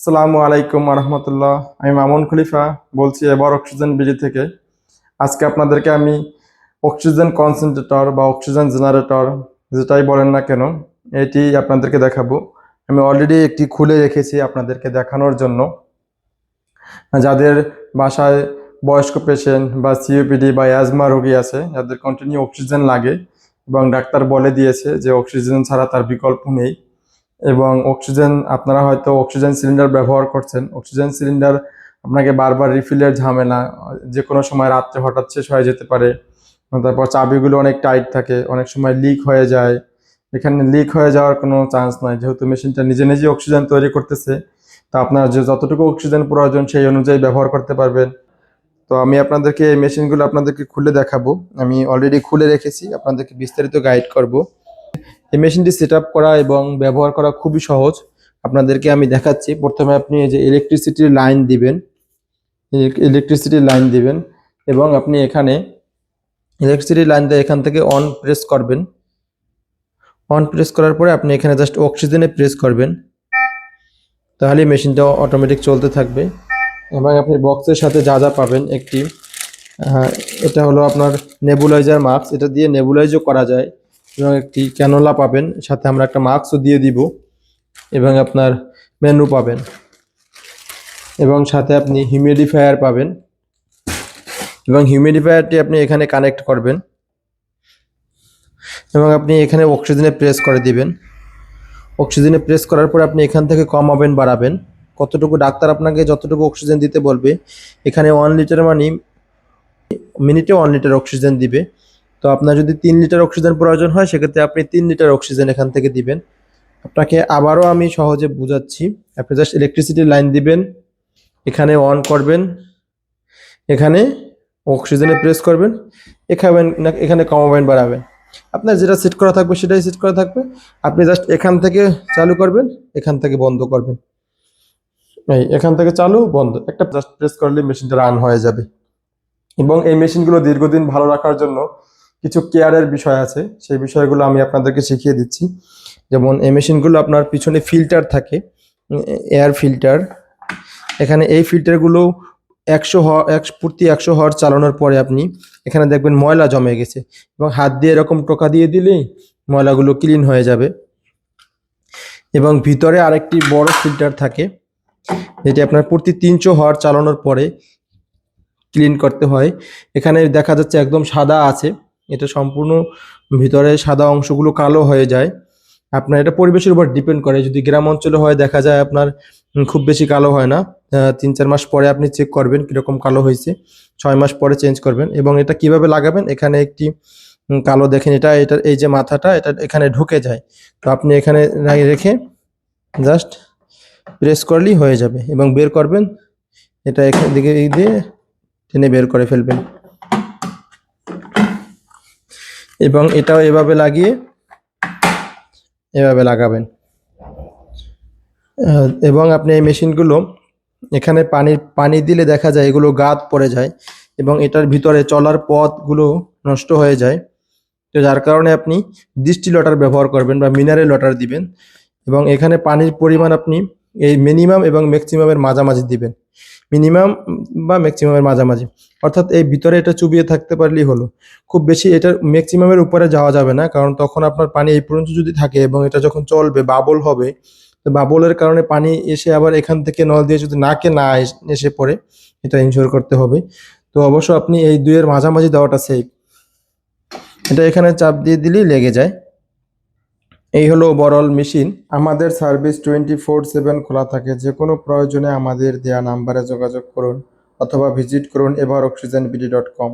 আসসালামু আলাইকুম রহমতুল্লাহ। আমি মামুন খলিফা বলছি এবার অক্সিজেন বিডি থেকে। আজকে আপনাদেরকে আমি অক্সিজেন কনসেন্ট্রেটর বা অক্সিজেন জেনারেটর যেটাই বলেন না কেন এটি আপনাদেরকে দেখাবো। আমি অলরেডি একটি খুলে রেখেছি আপনাদেরকে দেখানোর জন্য। যাদের বাসায় বয়স্ক পেশেন্ট বা সিওপিডি বা অ্যাজমা রোগী আছে, যাদের কন্টিনিউ অক্সিজেন লাগে এবং ডাক্তার বলে দিয়েছে যে অক্সিজেন ছাড়া তার বিকল্প নেই, এবং অক্সিজেন আপনারা হয়তো অক্সিজেন সিলিন্ডার ব্যবহার করছেন। অক্সিজেন সিলিন্ডার আপনাকে বারবার রিফিলের ঝামেলা, যে কোনো সময় রাত্রে হঠাৎ শেষ হয়ে যেতে পারে। তারপর চাবিগুলো অনেক টাইট থাকে, অনেক সময় লিক হয়ে যায়। এখানে লিক হয়ে যাওয়ার কোনো চান্স নাই, যেহেতু মেশিনটা নিজে নিজে অক্সিজেন তৈরি করতেছে। তা আপনার যে যতটুকু অক্সিজেন প্রয়োজন সেই অনুযায়ী ব্যবহার করতে পারবেন। তো আমি আপনাদেরকে এই মেশিনগুলো আপনাদেরকে খুলে দেখাবো। আমি অলরেডি খুলে রেখেছি, আপনাদেরকে বিস্তারিত গাইড করব। এই মেশিনটি সেট আপ করা এবং ব্যবহার করা খুবই সহজ। আপনাদেরকে আমি দেখাচ্ছি। প্রথমে আপনি এই যে ইলেকট্রিসিটির লাইন দিবেন, এবং আপনি এখানে ইলেকট্রিসিটির লাইন দিয়ে এখান থেকে অন প্রেস করবেন। অন প্রেস করার পরে আপনি এখানে জাস্ট অক্সিজেনে প্রেস করবেন, তাহলে মেশিনটা অটোমেটিক চলতে থাকবে। এবং আপনি বক্সের সাথে যা যা পাবেন, একটি এটা হলো আপনার নেবুলাইজার মাস্ক, এটা দিয়ে নেবুলাইজও করা যায়। এবং একটি ক্যানোলা পাবেন, সাথে আমরা একটা মাস্কও দিয়ে দিব। এবং আপনার মেনু পাবেন, এবং সাথে আপনি হিউমিডিফায়ার পাবেন। এবং হিউমিডিফায়ারটি আপনি এখানে কানেক্ট করবেন, এবং আপনি এখানে অক্সিজেনে প্রেস করে দিবেন। অক্সিজেনে প্রেস করার পর আপনি এখান থেকে কমাবেন বাড়াবেন কতটুকু, ডাক্তার আপনাকে যতটুকু অক্সিজেন দিতে বলবে। এখানে 1 লিটার মানে মিনিটে 1 লিটার অক্সিজেন দিবে। তো আপনার যদি 3 লিটার অক্সিজেন প্রয়োজন হয়, সেক্ষেত্রে আপনি 3 লিটার অক্সিজেন এখান থেকে দিবেন। আপনাকে আবারও আমি সহজে বুঝাচ্ছি। আপনি জাস্ট ইলেকট্রিসিটির লাইন দিবেন, এখানে অন করবেন, এখানে অক্সিজেনে প্রেস করবেন, এখানে কমাবেন বাড়াবেন। আপনার যেটা সেট করা থাকবে সেটাই সেট করা থাকবে। আপনি জাস্ট এখান থেকে চালু করবেন, এখান থেকে বন্ধ করবেন। এখান থেকে চালু বন্ধ একটা জাস্ট প্রেস করলে মেশিনটা রান হয়ে যাবে। এবং এই মেশিনগুলো দীর্ঘদিন ভালো রাখার জন্য কিছু কেয়ারের বিষয় আছে, সেই বিষয়গুলো আমি আপনাদেরকে শিখিয়ে দিচ্ছি। যেমন এই মেশিনগুলো আপনার পিছনে ফিল্টার থাকে, এয়ার ফিল্টার। এখানে এই ফিল্টারগুলো 100 হর্স চালানোর পরে আপনি এখানে দেখবেন ময়লা জমে গেছে, এবং হাত দিয়ে এরকম টোকা দিয়ে দিলেই ময়লাগুলো ক্লিন হয়ে যাবে। এবং ভিতরে আরেকটি বড় ফিল্টার থাকে, যেটি আপনার প্রতি 300 হর্স চালানোর পরে ক্লিন করতে হয়। এখানে দেখা যাচ্ছে একদম সাদা আছে, এটা সম্পূর্ণ ভিতরে সাদা অংশগুলো কালো হয়ে যায়। আপনার এটা পরিবেশের উপর ডিপেন্ড করে। যদি গ্রাম অঞ্চলে হয় দেখা যায় আপনার খুব বেশি কালো হয় না। 3-4 মাস পরে আপনি চেক করবেন কিরকম কালো হয়েছে, 6 মাস পরে চেঞ্জ করবেন। এবং এটা কিভাবে লাগাবেন, এখানে একটি কালো দেখেন, এটা এই যে মাথাটা এটা এখানে ঢুকে যায়। তো আপনি এখানে রেখে জাস্ট প্রেস করলেই হয়ে যাবে, এবং বের করবেন, এটা এখান দিকে দিয়ে টেনে বের করে ফেলবেন। এবং এটাও এভাবে লাগিয়ে এভাবে লাগাবেন। এবং আপনি এই মেশিনগুলো এখানে পানি দিলে দেখা যায় এগুলো গাদ পড়ে যায়, এবং এটার ভিতরে চলার পথগুলো নষ্ট হয়ে যায়। তো যার কারণে আপনি ডিস্টিল ওয়াটার ব্যবহার করবেন বা মিনারেল ওয়াটার দিবেন। এবং এখানে পানির পরিমাণ আপনি এই মিনিমাম এবং ম্যাক্সিমামের মাঝামাঝি দিবেন, মিনিমাম বা ম্যাক্সিমামের মাঝামাঝি। অর্থাৎ এই ভিতরে এটা চুবিয়ে থাকতে পারলেই হলো। খুব বেশি এটার ম্যাক্সিমামের উপরে যাওয়া যাবে না, কারণ তখন আপনার পানি এই পর্যন্ত যদি থাকে এবং এটা যখন চলবে বাবল হবে, তো বাবলের কারণে পানি এসে আবার এখান থেকে নল দিয়ে যদি নাকে না এসে পড়ে, এটা ইনশিওর করতে হবে। তো অবশ্য আপনি এই দুইয়ের মাঝামাঝি দেওয়াটা সেফ। এটা এখানে চাপ দিয়ে দিলেই লেগে যায়। এই হলো ওভারঅল মেশিন। আমাদের সার্ভিস 24/7 খোলা থাকে। যে কোনো প্রয়োজনে আমাদের দেয়া নাম্বারে যোগাযোগ করুন অথবা ভিজিট করুন everoxygenbd.com।